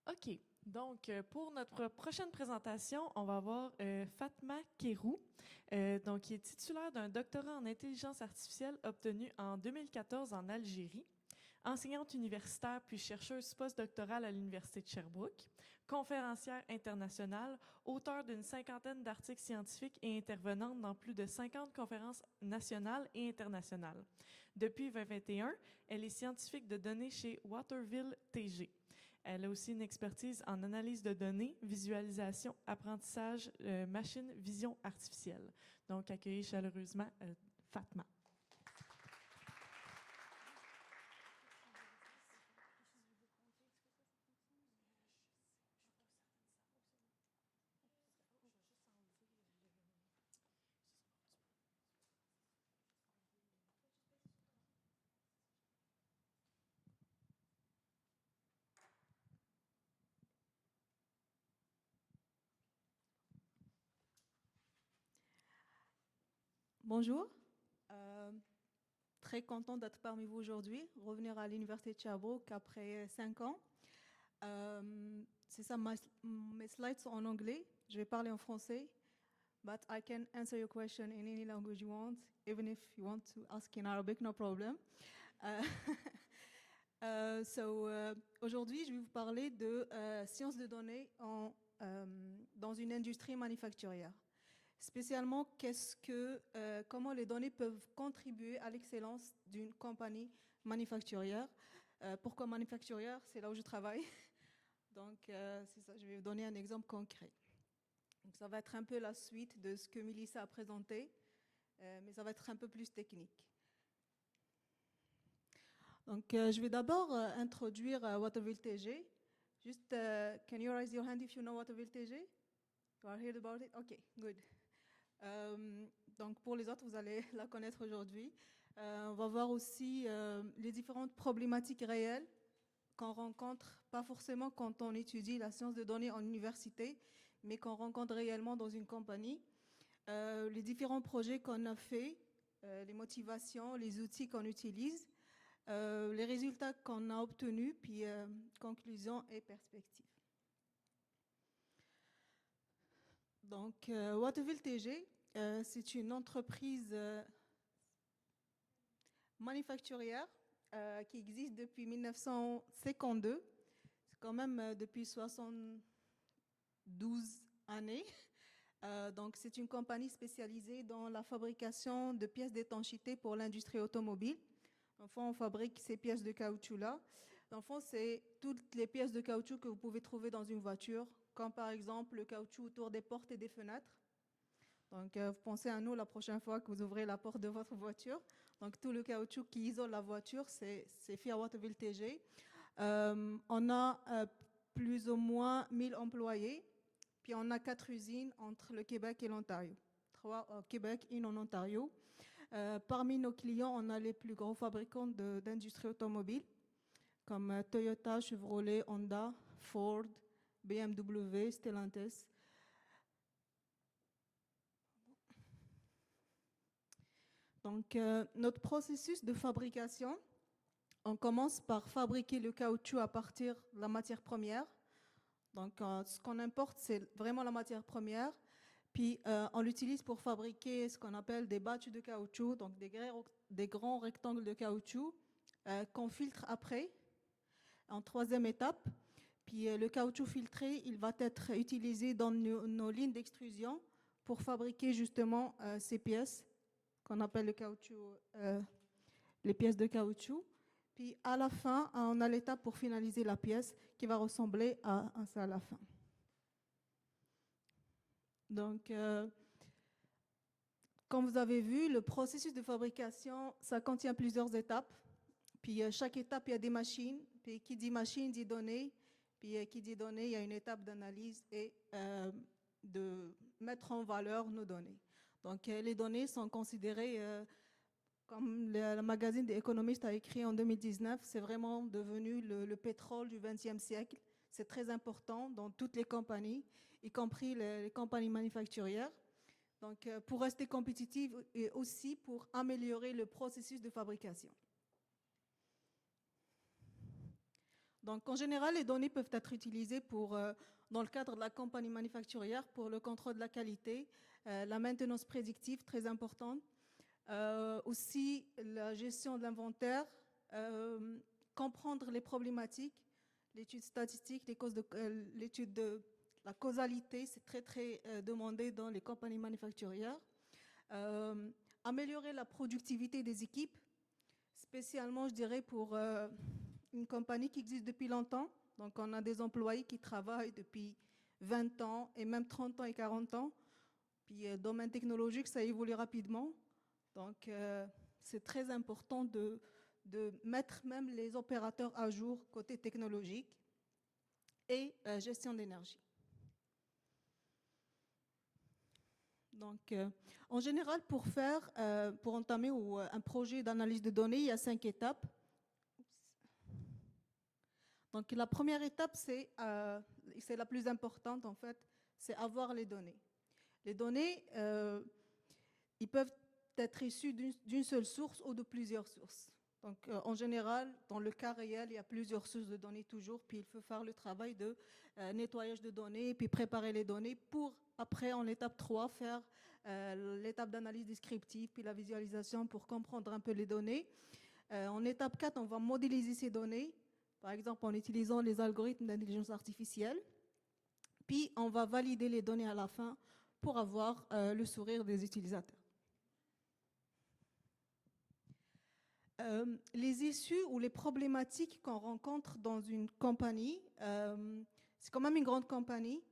OK. Donc, pour notre prochaine présentation, on va avoir Fatma Kérou, qui est titulaire d'un doctorat en intelligence artificielle obtenu en 2014 en Algérie, enseignante universitaire puis chercheuse postdoctorale à l'Université de Sherbrooke, conférencière internationale, auteure d'une cinquantaine d'articles scientifiques et intervenante dans plus de 50 conférences nationales et internationales. Depuis 2021, elle est scientifique de données chez Waterville TG. Elle a aussi une expertise en analyse de données, visualisation, apprentissage, machine, vision artificielle. Donc, accueillez chaleureusement Fatma. Bonjour, très content d'être parmi vous aujourd'hui, revenir à l'Université de Sherbrooke après 5 ans. C'est ça, mes slides sont en anglais, je vais parler en français, but I can answer your question in any language you want, even if you want to ask in Arabic, no problem. Aujourd'hui, je vais vous parler de sciences de données dans une industrie manufacturière. Spécialement, comment les données peuvent contribuer à l'excellence d'une compagnie manufacturière. Pourquoi manufacturière? C'est là où je travaille. Donc, c'est ça, je vais vous donner un exemple concret. Donc, ça va être un peu la suite de ce que Melissa a présenté, mais ça va être un peu plus technique. Donc, je vais d'abord introduire Waterville TG. Juste, can you raise your hand if you know Waterville TG? You are heard about it? OK, good. Donc pour les autres, vous allez la connaître aujourd'hui. On va voir aussi les différentes problématiques réelles qu'on rencontre, pas forcément quand on étudie la science de données en université, mais qu'on rencontre réellement dans une compagnie. Les différents projets qu'on a faits, les motivations, les outils qu'on utilise, les résultats qu'on a obtenus, puis conclusions et perspectives. Donc, Waterville TG, c'est une entreprise manufacturière qui existe depuis 1952. C'est quand même depuis 72 années. Donc, c'est une compagnie spécialisée dans la fabrication de pièces d'étanchéité pour l'industrie automobile. En fond, on fabrique ces pièces de caoutchouc-là. En fond, c'est toutes les pièces de caoutchouc que vous pouvez trouver dans une voiture, comme par exemple le caoutchouc autour des portes et des fenêtres. Donc, vous pensez à nous la prochaine fois que vous ouvrez la porte de votre voiture. Donc, tout le caoutchouc qui isole la voiture, c'est fait à Waterville TG. On a plus ou moins 1000 employés. Puis, on a 4 usines entre le Québec et l'Ontario. 3 au Québec, une en Ontario. Parmi nos clients, on a les plus gros fabricants d'industrie automobile, comme Toyota, Chevrolet, Honda, Ford, BMW, Stellantis. Donc, notre processus de fabrication, on commence par fabriquer le caoutchouc à partir de la matière première. Donc, ce qu'on importe, c'est vraiment la matière première. Puis, on l'utilise pour fabriquer ce qu'on appelle des batchs de caoutchouc, donc des grands rectangles de caoutchouc qu'on filtre après, en troisième étape. Puis, le caoutchouc filtré, il va être utilisé dans nos lignes d'extrusion pour fabriquer justement ces pièces qu'on appelle le caoutchouc, les pièces de caoutchouc. Puis à la fin, on a l'étape pour finaliser la pièce qui va ressembler à ça à la fin. Donc, comme vous avez vu, le processus de fabrication, ça contient plusieurs étapes. Puis chaque étape, il y a des machines. Puis qui dit machine dit données. Puis qui dit données, il y a une étape d'analyse et de mettre en valeur nos données. Donc, les données sont considérées, comme le magazine des économistes a écrit en 2019, c'est vraiment devenu le pétrole du XXe siècle. C'est très important dans toutes les compagnies, y compris les compagnies manufacturières. Donc, pour rester compétitive et aussi pour améliorer le processus de fabrication. Donc, en général, les données peuvent être utilisées dans le cadre de la compagnie manufacturière pour le contrôle de la qualité, la maintenance prédictive, très importante, aussi la gestion de l'inventaire, comprendre les problématiques, l'étude statistique, l'étude de la causalité, c'est très, très demandé dans les compagnies manufacturières. Améliorer la productivité des équipes, spécialement, je dirais, pour une compagnie qui existe depuis longtemps. Donc, on a des employés qui travaillent depuis 20 ans et même 30 ans et 40 ans. Puis, domaine technologique, ça évolue rapidement. Donc, c'est très important de mettre même les opérateurs à jour côté technologique et gestion d'énergie. Donc, en général, pour entamer un projet d'analyse de données, il y a 5 étapes. Donc, la première étape, c'est la plus importante, en fait, c'est avoir les données. Les données, ils peuvent être issus d'une seule source ou de plusieurs sources. Donc, en général, dans le cas réel, il y a plusieurs sources de données toujours, puis il faut faire le travail de nettoyage de données, puis préparer les données pour, après, en étape 3, faire l'étape d'analyse descriptive, puis la visualisation pour comprendre un peu les données. En étape 4, on va modéliser ces données, par exemple en utilisant les algorithmes d'intelligence artificielle. Puis, on va valider les données à la fin pour avoir le sourire des utilisateurs. Les issues ou les problématiques qu'on rencontre dans une compagnie, c'est quand même une grande compagnie,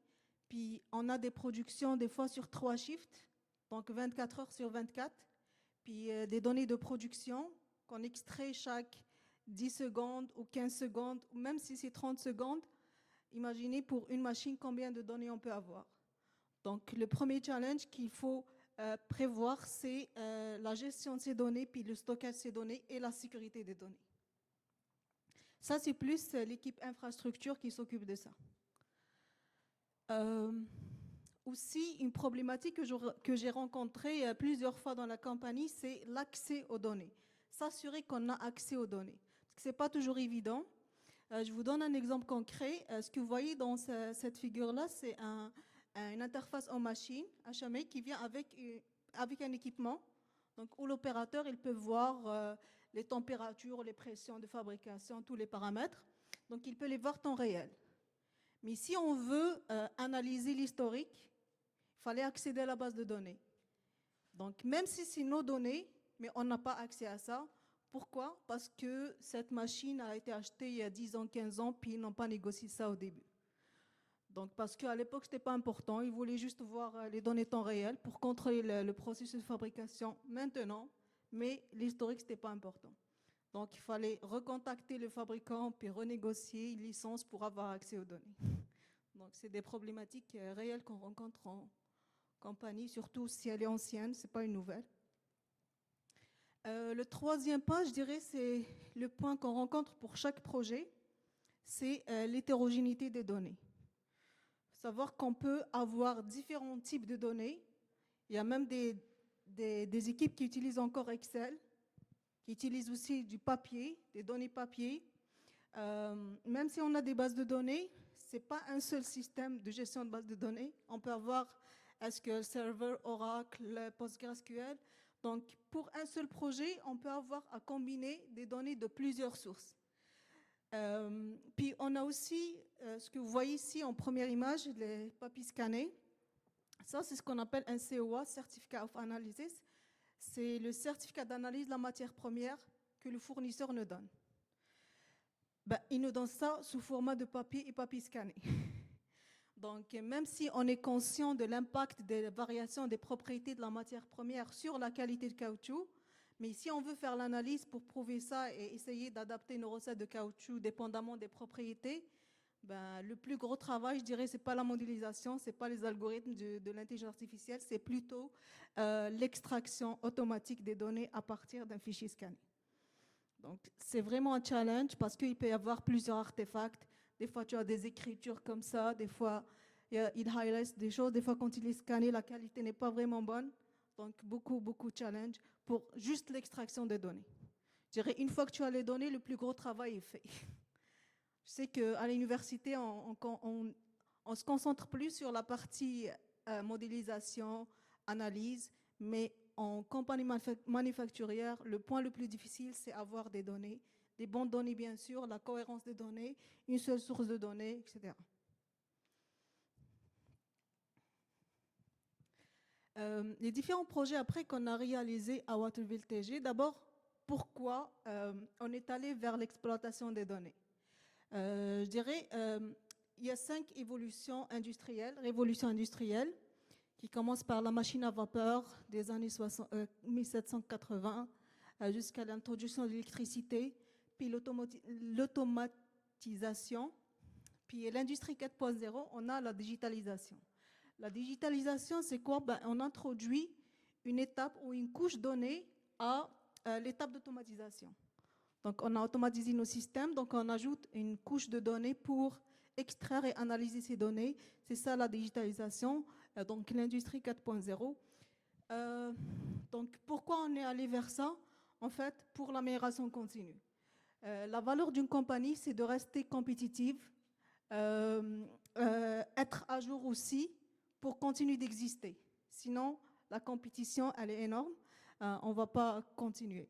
puis on a des productions des fois sur 3 shifts, donc 24 heures sur 24, puis des données de production qu'on extrait chaque 10 secondes ou 15 secondes, ou même si c'est 30 secondes, imaginez pour une machine combien de données on peut avoir. Donc le premier challenge qu'il faut prévoir, c'est la gestion de ces données, puis le stockage de ces données et la sécurité des données. Ça, c'est plus l'équipe infrastructure qui s'occupe de ça. Aussi, une problématique que j'ai rencontrée plusieurs fois dans la compagnie, c'est l'accès aux données. S'assurer qu'on a accès aux données. Ce n'est pas toujours évident. Je vous donne un exemple concret. Ce que vous voyez dans cette figure-là, c'est une interface en machine, HMI, qui vient avec un équipement, donc où l'opérateur il peut voir les températures, les pressions de fabrication, tous les paramètres. Donc, il peut les voir en temps réel. Mais si on veut analyser l'historique, il fallait accéder à la base de données. Donc, même si c'est nos données, mais on n'a pas accès à ça. Pourquoi? Parce que cette machine a été achetée il y a 10 ans, 15 ans, puis ils n'ont pas négocié ça au début. Donc, parce qu'à l'époque, ce n'était pas important. Ils voulaient juste voir les données temps réel pour contrôler le processus de fabrication maintenant, mais l'historique, ce n'était pas important. Donc, il fallait recontacter le fabricant puis renégocier une licence pour avoir accès aux données. Donc, c'est des problématiques réelles qu'on rencontre en compagnie, surtout si elle est ancienne, ce n'est pas une nouvelle. Le troisième point, je dirais, c'est le point qu'on rencontre pour chaque projet, c'est l'hétérogénéité des données. Il faut savoir qu'on peut avoir différents types de données. Il y a même des équipes qui utilisent encore Excel, qui utilisent aussi du papier, des données papier. Même si on a des bases de données, ce n'est pas un seul système de gestion de bases de données. On peut avoir SQL Server, Oracle, PostgreSQL. Donc, pour un seul projet, on peut avoir à combiner des données de plusieurs sources. Puis, on a aussi ce que vous voyez ici en première image, les papiers scannés. Ça, c'est ce qu'on appelle un COA, Certificate of Analysis. C'est le certificat d'analyse de la matière première que le fournisseur nous donne. Il nous donne ça sous format de papier et papier scanné. Donc, même si on est conscient de l'impact des variations des propriétés de la matière première sur la qualité de caoutchouc, mais si on veut faire l'analyse pour prouver ça et essayer d'adapter nos recettes de caoutchouc dépendamment des propriétés, le plus gros travail, je dirais, ce n'est pas la modélisation, ce n'est pas les algorithmes de l'intelligence artificielle, c'est plutôt l'extraction automatique des données à partir d'un fichier scanné. Donc, c'est vraiment un challenge parce qu'il peut y avoir plusieurs artefacts. Des fois, tu as des écritures comme ça, des fois, il highlight des choses, des fois, quand il est scanné, la qualité n'est pas vraiment bonne. Donc, beaucoup de challenges pour juste l'extraction des données. Je dirais, une fois que tu as les données, le plus gros travail est fait. Je sais qu'à l'université, on se concentre plus sur la partie modélisation, analyse, mais en compagnie manufacturière, le point le plus difficile, c'est avoir des données, des bonnes données bien sûr, la cohérence des données, une seule source de données, etc. Les différents projets après qu'on a réalisés à Waterville TG, d'abord, pourquoi on est allé vers l'exploitation des données? Je dirais, il y a 5 révolutions industrielles, qui commencent par la machine à vapeur des années 1780 jusqu'à l'introduction de l'électricité, puis l'automatisation, puis l'industrie 4.0, on a la digitalisation. La digitalisation, c'est quoi? On introduit une étape ou une couche donnée à l'étape d'automatisation. Donc, on a automatisé nos systèmes, donc on ajoute une couche de données pour extraire et analyser ces données. C'est ça la digitalisation, donc l'industrie 4.0. Donc, pourquoi on est allé vers ça? En fait, pour l'amélioration continue. La valeur d'une compagnie, c'est de rester compétitive, être à jour aussi pour continuer d'exister. Sinon, la compétition, elle est énorme. On ne va pas continuer.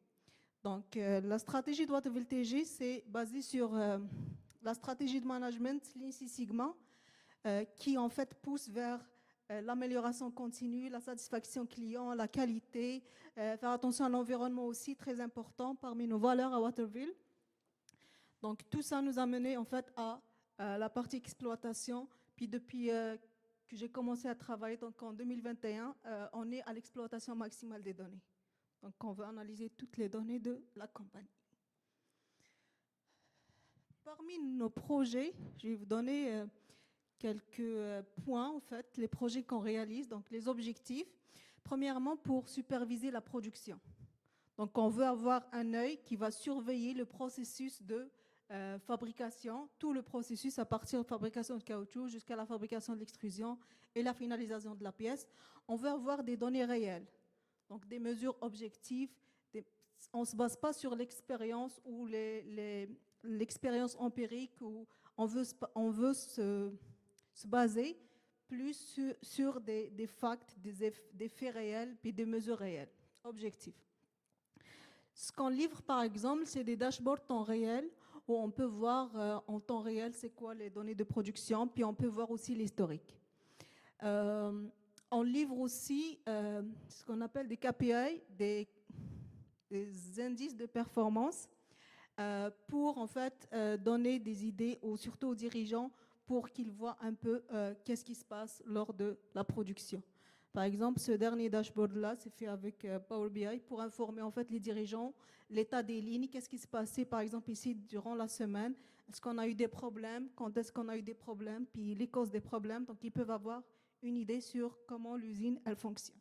Donc, la stratégie de Waterville TG, c'est basé sur la stratégie de management Lean Six Sigma, qui en fait pousse vers l'amélioration continue, la satisfaction client, la qualité, faire attention à l'environnement aussi, très important parmi nos valeurs à Waterville. Donc, tout ça nous a mené en fait à la partie exploitation. Puis depuis que j'ai commencé à travailler, donc en 2021, on est à l'exploitation maximale des données. Donc, on veut analyser toutes les données de la compagnie. Parmi nos projets, je vais vous donner quelques points, en fait, les projets qu'on réalise, donc les objectifs. Premièrement, pour superviser la production. Donc, on veut avoir un œil qui va surveiller le processus de fabrication, tout le processus à partir de la fabrication de caoutchouc jusqu'à la fabrication de l'extrusion et la finalisation de la pièce. On veut avoir des données réelles. Donc, des mesures objectives. On ne se base pas sur l'expérience ou l'expérience empirique. Où on veut se baser plus sur des facts, des faits réels, puis des mesures réelles, objectives. Ce qu'on livre, par exemple, c'est des dashboards temps réel, où on peut voir en temps réel c'est quoi les données de production, puis on peut voir aussi l'historique. On livre aussi ce qu'on appelle des KPI, des indices de performance, pour en fait donner des idées, surtout aux dirigeants, pour qu'ils voient un peu qu'est-ce qui se passe lors de la production. Par exemple, ce dernier dashboard-là, c'est fait avec Power BI pour informer en fait les dirigeants, l'état des lignes, qu'est-ce qui se passait par exemple ici durant la semaine, est-ce qu'on a eu des problèmes, quand est-ce qu'on a eu des problèmes, puis les causes des problèmes, donc ils peuvent avoir une idée sur comment l'usine elle fonctionne.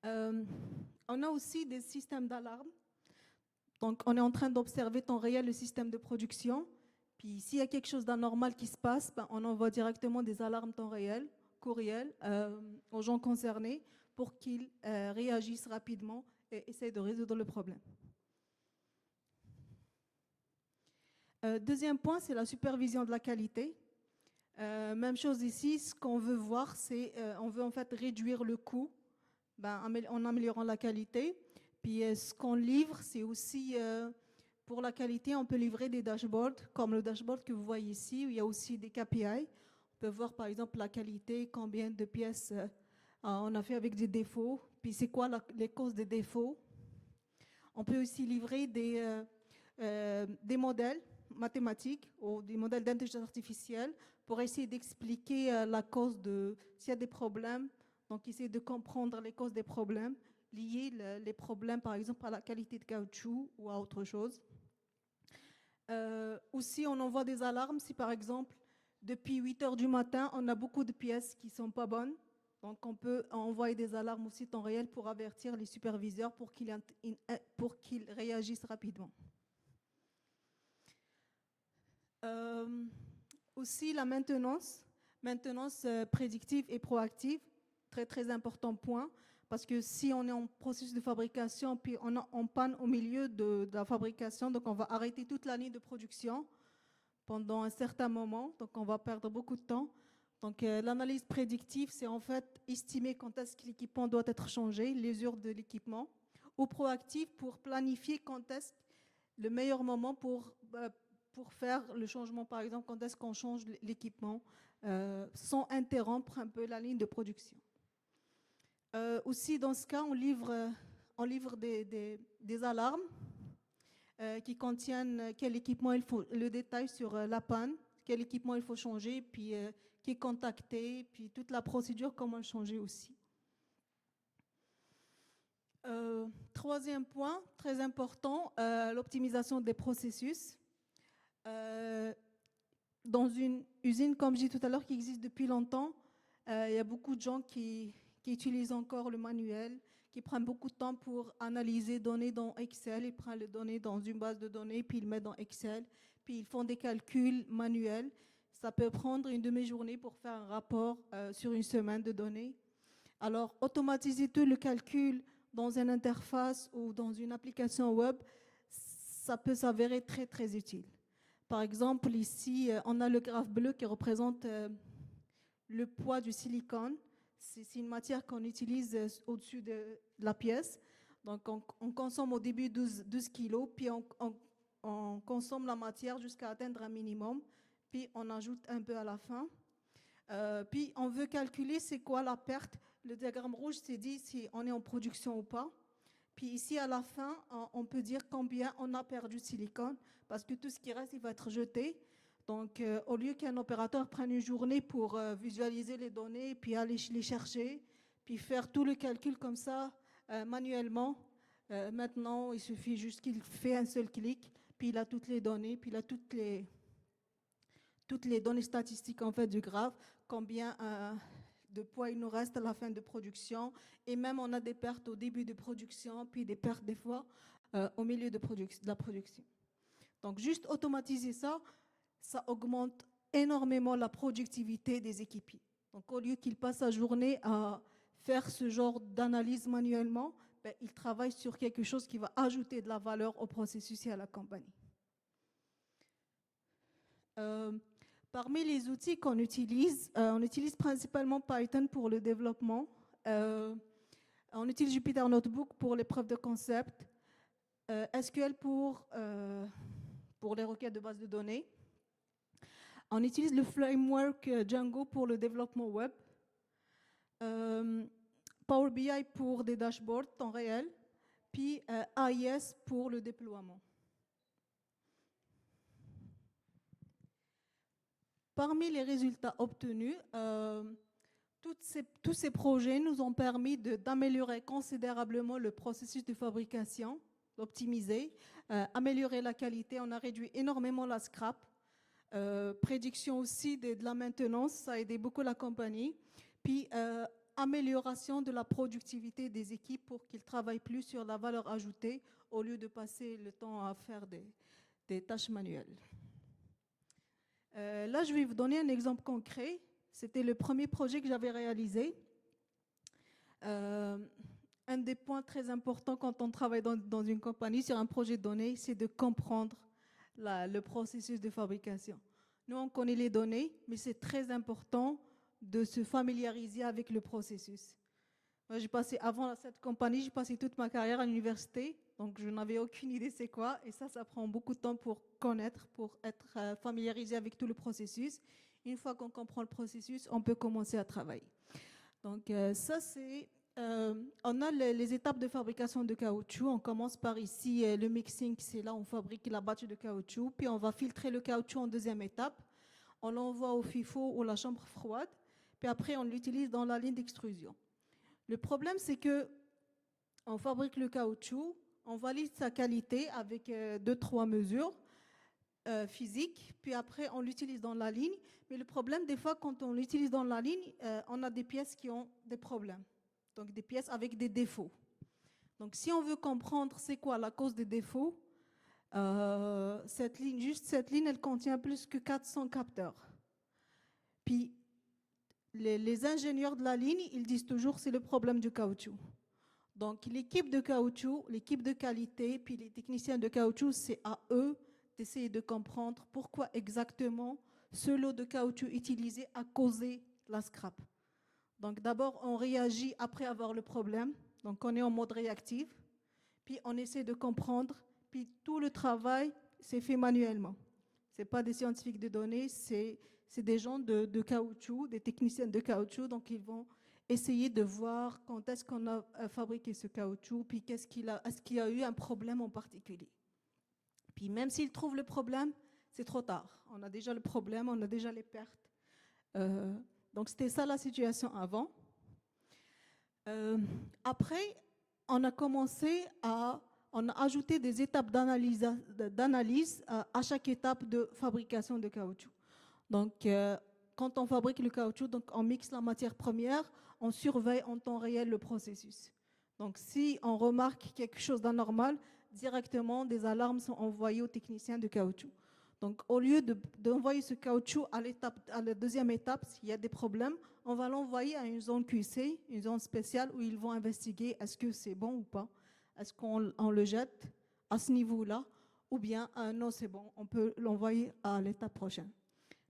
On a aussi des systèmes d'alarme. Donc, on est en train d'observer temps réel le système de production. Puis, s'il y a quelque chose d'anormal qui se passe, on envoie directement des alarmes temps réel, courriel, aux gens concernés pour qu'ils réagissent rapidement et essayent de résoudre le problème. Deuxième point, c'est la supervision de la qualité. Même chose ici, ce qu'on veut voir, c'est on veut en fait réduire le coût en améliorant la qualité. Puis ce qu'on livre, c'est aussi pour la qualité, on peut livrer des dashboards, comme le dashboard que vous voyez ici, où il y a aussi des KPI. On peut voir par exemple la qualité, combien de pièces on a fait avec des défauts, puis c'est quoi les causes des défauts. On peut aussi livrer des modèles mathématiques ou des modèles d'intelligence artificielle pour essayer d'expliquer la cause s'il y a des problèmes. Donc, essayer de comprendre les causes des problèmes, lier les problèmes, par exemple, à la qualité de caoutchouc ou à autre chose. Aussi, on envoie des alarmes si, par exemple, depuis 8 heures du matin, on a beaucoup de pièces qui ne sont pas bonnes. Donc, on peut envoyer des alarmes aussi temps réel pour avertir les superviseurs pour qu'ils réagissent rapidement. Aussi, la maintenance prédictive et proactive. Très, très important point, parce que si on est en processus de fabrication, puis on panne au milieu de la fabrication, donc on va arrêter toute l'année de production. pendant un certain moment, donc on va perdre beaucoup de temps. Donc l'analyse prédictive, c'est en fait estimer quand est-ce que l'équipement doit être changé, l'usure de l'équipement, ou proactive pour planifier quand est-ce le meilleur moment pour faire le changement, par exemple, quand est-ce qu'on change l'équipement sans interrompre un peu la ligne de production. Aussi, dans ce cas, on livre des alarmes qui contiennent quel équipement il faut, le détail sur la panne, quel équipement il faut changer, puis qui est contacté, puis toute la procédure, comment le changer aussi. Troisième point, très important, l'optimisation des processus. Dans une usine, comme je dis tout à l'heure, qui existe depuis longtemps, il y a beaucoup de gens qui utilisent encore le manuel, qui prennent beaucoup de temps pour analyser les données dans Excel. Ils prennent les données dans une base de données, puis ils le mettent dans Excel, puis ils font des calculs manuels. Ça peut prendre une demi-journée pour faire un rapport sur une semaine de données. Alors, automatiser tout le calcul dans une interface ou dans une application web, ça peut s'avérer très, très utile. Par exemple, ici, on a le graphe bleu qui représente le poids du silicone. C'est une matière qu'on utilise au-dessus de la pièce. Donc, on consomme au début 12 kilos, puis on consomme la matière jusqu'à atteindre un minimum, puis on ajoute un peu à la fin. Puis, on veut calculer c'est quoi la perte. Le diagramme rouge, c'est dit si on est en production ou pas. Puis ici, à la fin, on peut dire combien on a perdu de silicone, parce que tout ce qui reste, il va être jeté. Donc, au lieu qu'un opérateur prenne une journée pour visualiser les données, puis aller les chercher, puis faire tout le calcul comme ça, manuellement, maintenant, il suffit juste qu'il fait un seul clic, puis il a toutes les données, puis il a toutes les données statistiques en fait, du graphe, combien de poids il nous reste à la fin de production, et même on a des pertes au début de production, puis des pertes des fois au milieu de la production. Donc, juste automatiser ça, ça augmente énormément la productivité des équipiers. Donc, au lieu qu'ils passent la journée à faire ce genre d'analyse manuellement, ben, ils travaillent sur quelque chose qui va ajouter de la valeur au processus et à la compagnie. Parmi les outils qu'on utilise, on utilise principalement Python pour le développement. On utilise Jupyter Notebook pour les preuves de concept. SQL pour les requêtes de base de données. On utilise le framework Django pour le développement web. Power BI pour des dashboards temps réel. Puis AIS pour le déploiement. Parmi les résultats obtenus, tous ces projets nous ont permis d'améliorer considérablement le processus de fabrication, d'optimiser, améliorer la qualité. On a réduit énormément la scrap. Prédiction aussi de la maintenance, ça a aidé beaucoup la compagnie. Puis amélioration de la productivité des équipes pour qu'ils travaillent plus sur la valeur ajoutée au lieu de passer le temps à faire des tâches manuelles. Là, je vais vous donner un exemple concret. C'était le premier projet que j'avais réalisé. Un des points très importants quand on travaille dans une compagnie sur un projet de données, c'est de comprendre le processus de fabrication. Nous, on connaît les données, mais c'est très important de se familiariser avec le processus. Moi, avant cette compagnie, j'ai passé toute ma carrière à l'université, donc je n'avais aucune idée c'est quoi, et ça prend beaucoup de temps pour connaître, pour être familiarisé avec tout le processus. Une fois qu'on comprend le processus, on peut commencer à travailler. Donc ça, c'est... on a les étapes de fabrication de caoutchouc. On commence par ici le mixing, c'est là où on fabrique la batch de caoutchouc. Puis on va filtrer le caoutchouc en deuxième étape. On l'envoie au FIFO ou la chambre froide. Puis après, on l'utilise dans la ligne d'extrusion. Le problème, c'est que on fabrique le caoutchouc, on valide sa qualité avec 2-3 mesures physiques, puis après, on l'utilise dans la ligne. Mais le problème, des fois, quand on l'utilise dans la ligne, on a des pièces qui ont des problèmes. Donc, des pièces avec des défauts. Donc, si on veut comprendre c'est quoi la cause des défauts, cette ligne, elle contient plus que 400 capteurs. Puis, les ingénieurs de la ligne, ils disent toujours c'est le problème du caoutchouc. Donc, l'équipe de caoutchouc, l'équipe de qualité, puis les techniciens de caoutchouc, c'est à eux d'essayer de comprendre pourquoi exactement ce lot de caoutchouc utilisé a causé la scrap. Donc d'abord, on réagit après avoir le problème, donc on est en mode réactif, puis on essaie de comprendre, puis tout le travail c'est fait manuellement. Ce n'est pas des scientifiques de données, c'est des gens de caoutchouc, des techniciens de caoutchouc, donc ils vont essayer de voir quand est-ce qu'on a fabriqué ce caoutchouc, puis est-ce qu'il y a eu un problème en particulier. Puis même s'ils trouvent le problème, c'est trop tard. On a déjà le problème, on a déjà les pertes. Donc c'était ça la situation avant. Après, on a ajouté des étapes d'analyse à chaque étape de fabrication de caoutchouc. Donc, quand on fabrique le caoutchouc, donc on mixe la matière première, on surveille en temps réel le processus. Donc, si on remarque quelque chose d'anormal, directement des alarmes sont envoyées aux techniciens de caoutchouc. Donc, au lieu d'envoyer ce caoutchouc à la deuxième étape, s'il y a des problèmes, on va l'envoyer à une zone QC, une zone spéciale où ils vont investiguer est-ce que c'est bon ou pas. Est-ce qu'on le jette à ce niveau-là ou bien non, c'est bon, on peut l'envoyer à l'étape prochaine.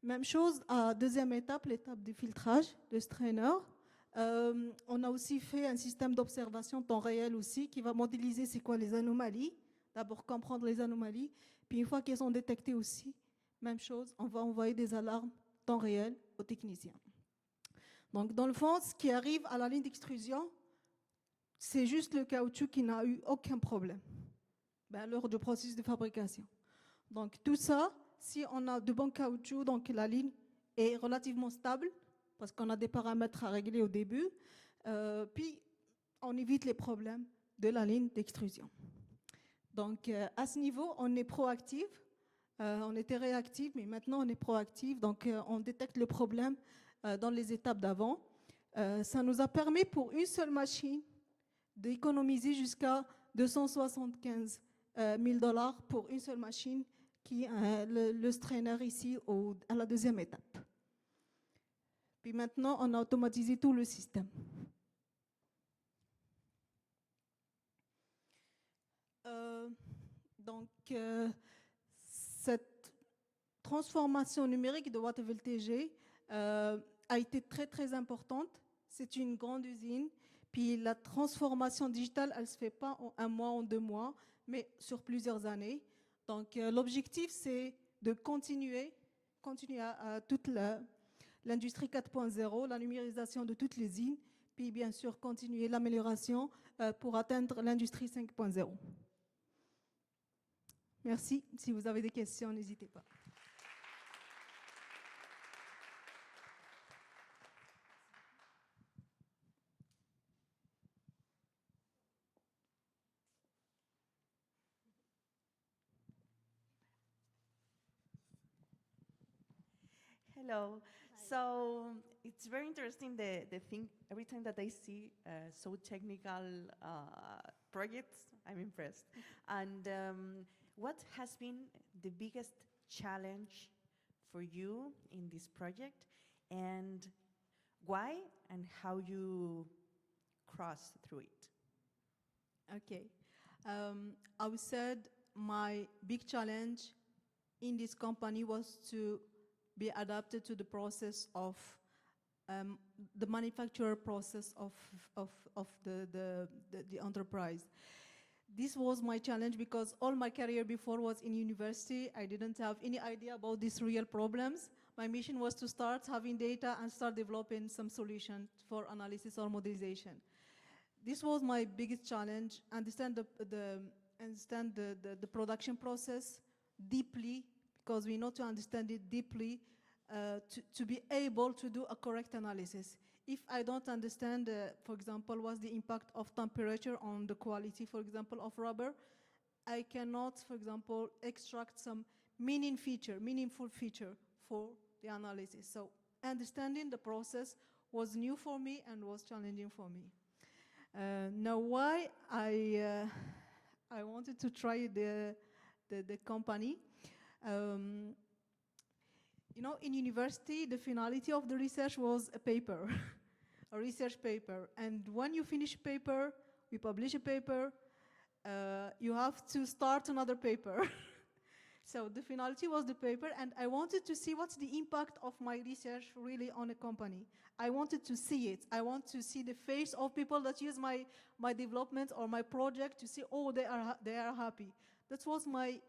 Même chose à deuxième étape, l'étape de filtrage, de strainer. On a aussi fait un système d'observation temps réel aussi qui va modéliser c'est quoi les anomalies. D'abord comprendre les anomalies, puis une fois qu'elles sont détectées aussi, même chose, on va envoyer des alarmes temps réel aux techniciens. Donc dans le fond, ce qui arrive à la ligne d'extrusion, c'est juste le caoutchouc qui n'a eu aucun problème lors du processus de fabrication. Donc tout ça, si on a de bons caoutchoucs, donc la ligne est relativement stable parce qu'on a des paramètres à régler au début, puis on évite les problèmes de la ligne d'extrusion. Donc à ce niveau, on est proactif. On était réactif, mais maintenant on est proactif. Donc on détecte le problème dans les étapes d'avant. Ça nous a permis pour une seule machine d'économiser jusqu'à 275 000 $ pour une seule machine qui est le strainer ici à la deuxième étape. Puis maintenant, on a automatisé tout le système. Donc, cette transformation numérique de Watteville TG a été très, très importante. C'est une grande usine. Puis la transformation digitale, elle ne se fait pas en un mois, en 2 mois, mais sur plusieurs années. Donc l'objectif, c'est de continuer à toute l'industrie 4.0, la numérisation de toutes les usines, puis bien sûr continuer l'amélioration pour atteindre l'industrie 5.0. Merci. Si vous avez des questions, n'hésitez pas. Hello. So it's very interesting the thing. Every time that I see so technical projects, I'm impressed. And what has been the biggest challenge for you in this project, and why, and how you cross through it? Okay. I would say my big challenge in this company was to be adapted to the process of the manufacturer process of the enterprise. This was my challenge because all my career before was in university. I didn't have any idea about these real problems. My mission was to start having data and start developing some solution for analysis or modelization. This was my biggest challenge, understand the production process deeply, because we know to understand it deeply to be able to do a correct analysis. If I don't understand, for example, what's the impact of temperature on the quality, for example, of rubber, I cannot, for example, extract some meaningful feature for the analysis. So understanding the process was new for me and was challenging for me. Now, why I wanted to try the company. In university, the finality of the research was a paper, a research paper. And when you finish a paper, we publish a paper, you have to start another paper. So the finality was the paper, and I wanted to see what's the impact of my research really on a company. I wanted to see it. I want to see the face of people that use my development or my project to see, oh, they are happy. That was my,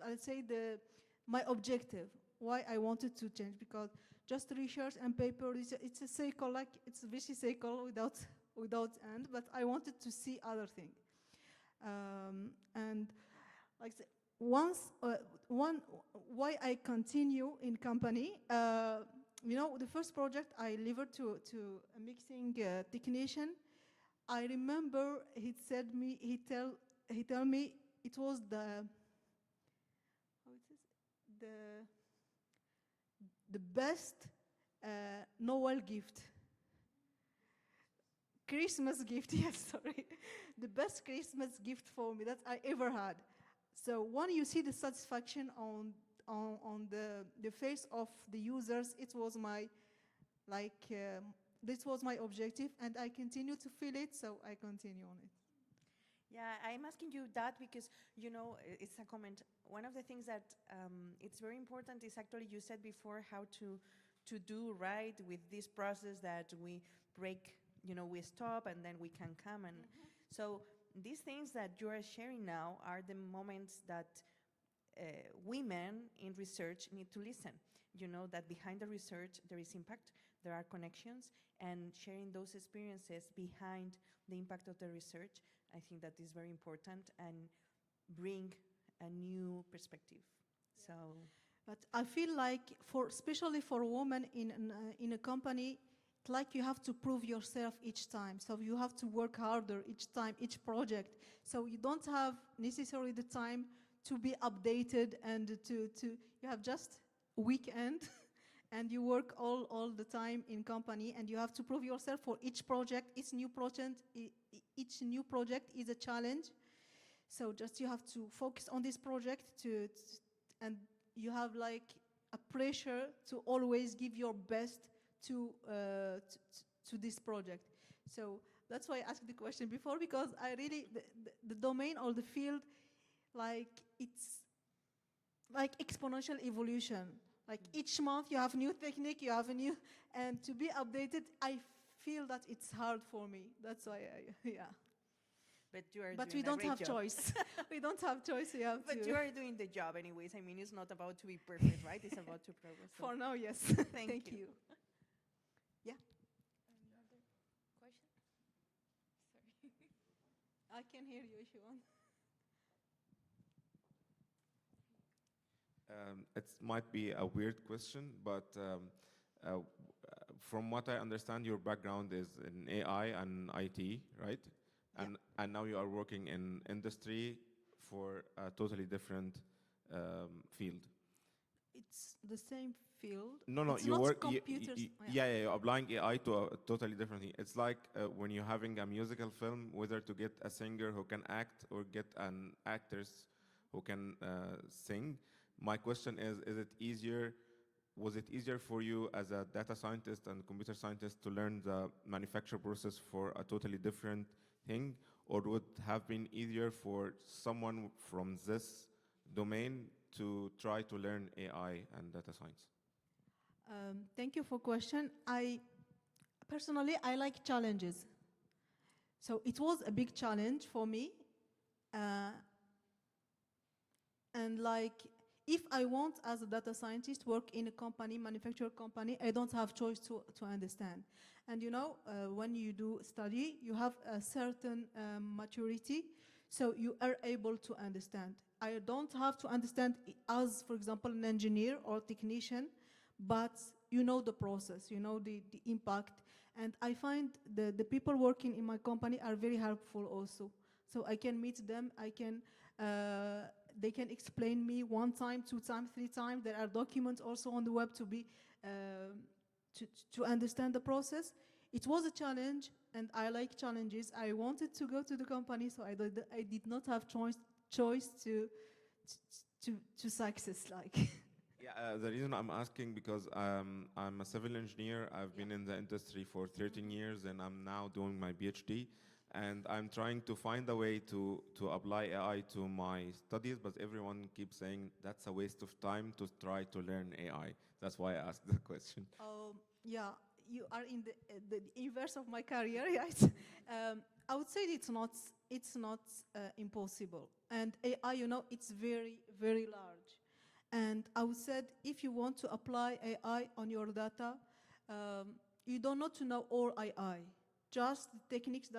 I'd say my objective, why I wanted to change, because just research and paper, it's a cycle, like it's a vicious cycle without end, but I wanted to see other thing. And like once, why I continue in company, the first project I delivered to a mixing technician, I remember he tell me it was the best Noel gift. Christmas gift, yes, sorry. The best Christmas gift for me that I ever had. So when you see the satisfaction on the face of the users, it was this was my objective, and I continue to feel it, so I continue on it. Yeah, I'm asking you that because, it's a comment. One of the things that it's very important is actually you said before how to do right with this process that we break, we stop and then we can come. And so these things that you are sharing now are the moments that women in research need to listen. That behind the research there is impact, there are connections, and sharing those experiences behind the impact of the research, I think that is very important and bring a new perspective. Yeah. So, but I feel like especially for women in a company, it's like you have to prove yourself each time. So you have to work harder each time, each project. So you don't have necessarily the time to be updated and you have just weekend and you work all the time in company, and you have to prove yourself for each project. Each new project is a challenge. So just you have to focus on this project and you have like a pressure to always give your best to this project. So that's why I asked the question before, because I really, the domain or the field, it's like exponential evolution. Like each month you have new technique, you have a new, and to be updated, I feel that it's hard for me. That's why yeah. But you are But doing we don't a great have job. choice. We don't have choice. We have But to. you are doing the job anyways. I mean, it's not about to be perfect, right? It's about to progress. So. For now, yes. Thank you. Yeah. Another question? Sorry. I can hear you if you want. It might be a weird question, but from what I understand, your background is in AI and IT, right? And now you are working in industry for a totally different field. It's the same field. No, It's you not work. computers. You're applying AI to a totally different thing. It's like when you're having a musical film, whether to get a singer who can act or get an actress who can sing. My question is it easier? Was it easier for you as a data scientist and computer scientist to learn the manufacture process for a totally different thing, or would it have been easier for someone from this domain to try to learn AI and data science? Thank you for question. Personally, I like challenges. So it was a big challenge for me. And if I want, as a data scientist, work in a company, manufacturer company, I don't have choice to understand. And when you do study, you have a certain maturity, so you are able to understand. I don't have to understand as, for example, an engineer or technician, but you know the process, you know the impact. And I find the people working in my company are very helpful also. So I can meet them, they can explain me 1 time, 2 times, 3 times. There are documents also on the web to understand the process. It was a challenge, and I like challenges. I wanted to go to the company, so I did not have choice to success Yeah, the reason I'm asking because I'm a civil engineer. I've been in the industry for 13 years, and I'm now doing my PhD. and I'm trying to find a way to apply AI to my studies, but everyone keeps saying that's a waste of time to try to learn AI. That's why I asked the question. Yeah, you are in the inverse of my career, right? I would say it's not impossible. And AI, it's very, very large. And I would say if you want to apply AI on your data, you don't need to know all AI. Just the techniques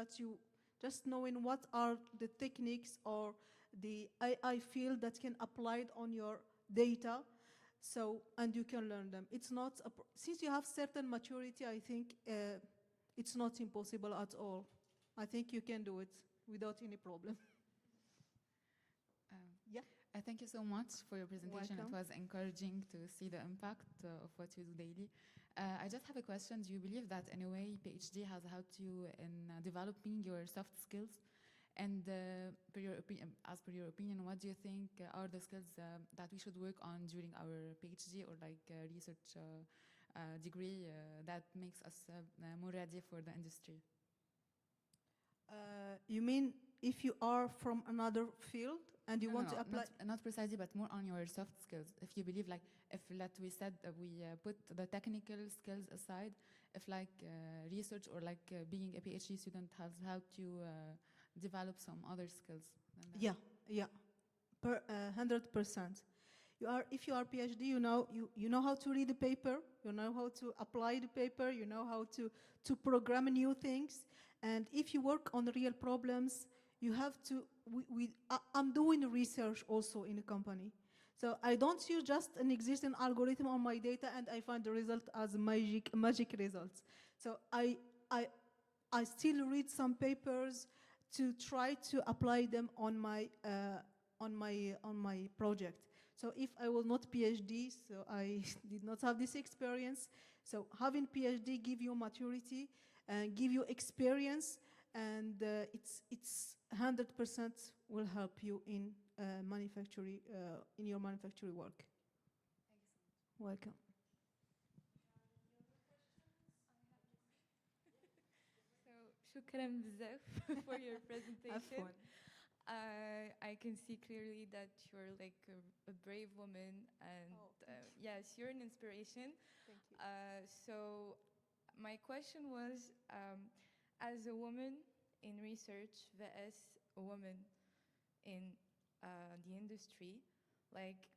just knowing what are the techniques or the AI field that can apply it on your data, and you can learn them. It's not, since you have certain maturity, I think it's not impossible at all. I think you can do it without any problem. Yeah. Thank you so much for your presentation. Welcome. It was encouraging to see the impact of what you do daily. I just have a question. Do you believe that in a way PhD has helped you in developing your soft skills? And as per your opinion, what do you think are the skills that we should work on during our PhD or like research degree that makes us more ready for the industry? You mean if you are from another field and you want to apply? Not precisely, but more on your soft skills. If you believe, like, if like we said, we put the technical skills aside, if like research or like being a PhD student has helped you develop some other skills. Yeah, 100%. If you are PhD, you know how to read the paper, you know how to apply the paper, you know how to program new things, and if you work on real problems, you have to. I'm doing research also in a company, so I don't use just an existing algorithm on my data and I find the result as magic results. So I still read some papers to try to apply them on my project. So if I was not PhD, so I did not have this experience. So having PhD give you maturity and give you experience, and it's 100% will help you in manufacturing in your manufacturing work. Thank you so much. Welcome. So, shukran bzaf for your presentation. Have fun. I can see clearly that you're like a brave woman, and yes, you're an inspiration. Thank you. So, my question was, as a woman in research vs a woman in the industry, like,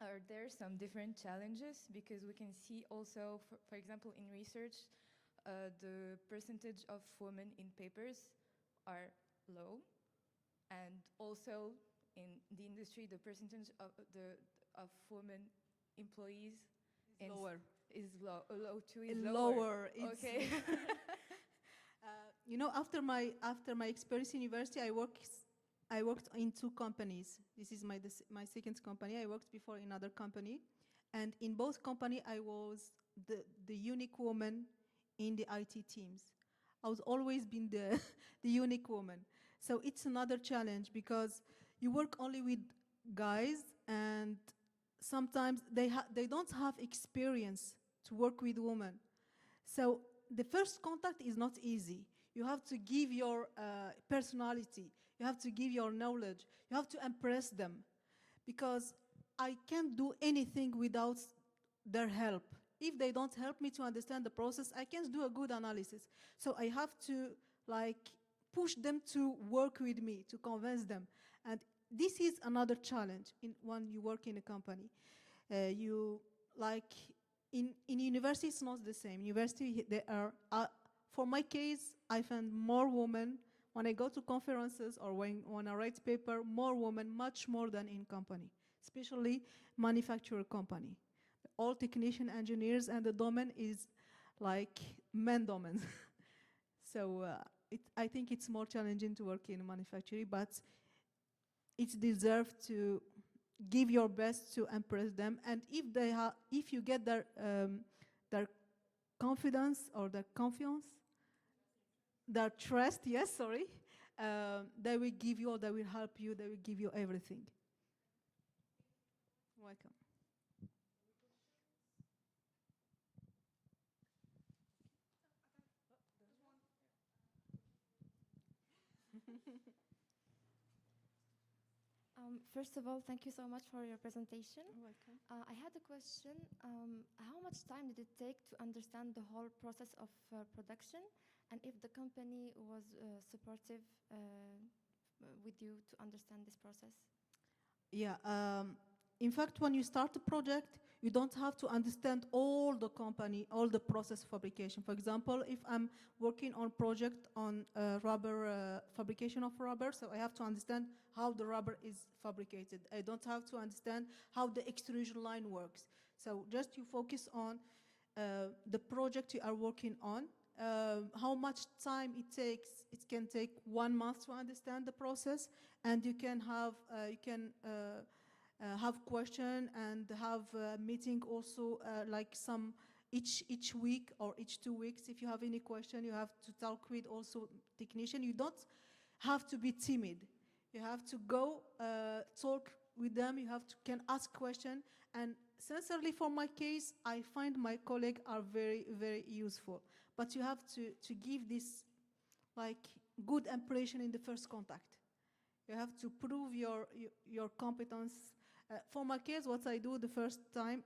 are there some different challenges? Because we can see also, for example, in research, the percentage of women in papers are low, and also in the industry, the percentage of women employees It's lower. is low too. It's Is lower. Okay. After my experience in university, I worked in 2 companies. This is my second company. I worked before in another company, and in both company, I was the unique woman in the IT teams. I was always been the unique woman. So it's another challenge because you work only with guys, and sometimes they don't have experience to work with women. So the first contact is not easy. You have to give your personality. You have to give your knowledge. You have to impress them, because I can't do anything without their help. If they don't help me to understand the process, I can't do a good analysis. So I have to push them to work with me, to convince them. And this is another challenge when you work in a company. In university, it's not the same. University, for my case, I find more women when I go to conferences or when I write paper, more women, much more than in company, especially manufacturer company. All technician engineers and the domain is like men domain. So I think it's more challenging to work in manufacturing, but it's deserved to give your best to impress them. And if you get their confidence or their confiance, their trust, they will give you, or they will help you, they will give you everything. Welcome. First of all, thank you so much for your presentation. Welcome. I had a question. How much time did it take to understand the whole process of production, and if the company was supportive with you to understand this process? Yeah. In fact, when you start a project, you don't have to understand all the company, all the process of fabrication. For example, if I'm working on project on rubber, fabrication of rubber, so I have to understand how the rubber is fabricated. I don't have to understand how the extrusion line works. So just you focus on the project you are working on, how much time it takes. It can take 1 month to understand the process, and you can have question and have a meeting also like some each week or each 2 weeks. If you have any question, you have to talk with also technician. You don't have to be timid. You have to go talk with them. You can ask question. And sincerely, for my case, I find my colleagues are very, very useful. But you have to give this like good impression in the first contact. You have to prove your competence. For my case, what I do the first time,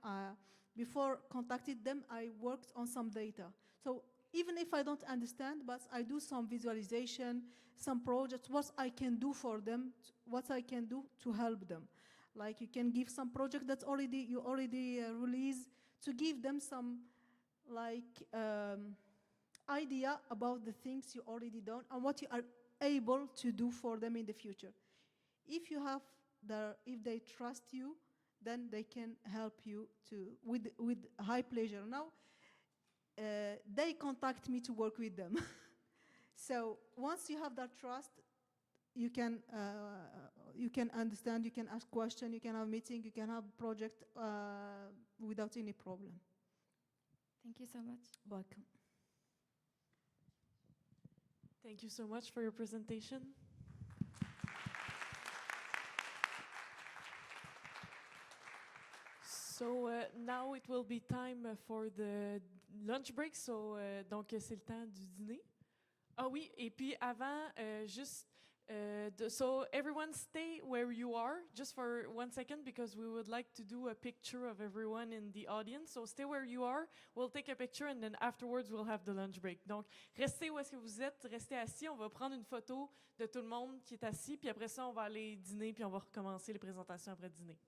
before contacting them, I worked on some data. So even if I don't understand, but I do some visualization, some projects, what I can do for them, what I can do to help them. Like you can give some project that's you already released, to give them some like idea about the things you already done and what you are able to do for them in the future. If they trust you, then they can help you with high pleasure. Now, they contact me to work with them. So once you have that trust, you can understand, you can ask questions, you can have meeting, you can have project without any problem. Thank you so much. Welcome. Thank you so much for your presentation. So now it will be time for the lunch break. So donc c'est le temps du dîner. Ah oui, et puis avant, so everyone stay where you are just for 1 second, because we would like to do a picture of everyone in the audience. So stay where you are. We'll take a picture and then afterwards we'll have the lunch break. Donc restez où est-ce que vous êtes, restez assis. On va prendre une photo de tout le monde qui est assis, puis après ça on va aller dîner, puis on va recommencer les présentations après dîner.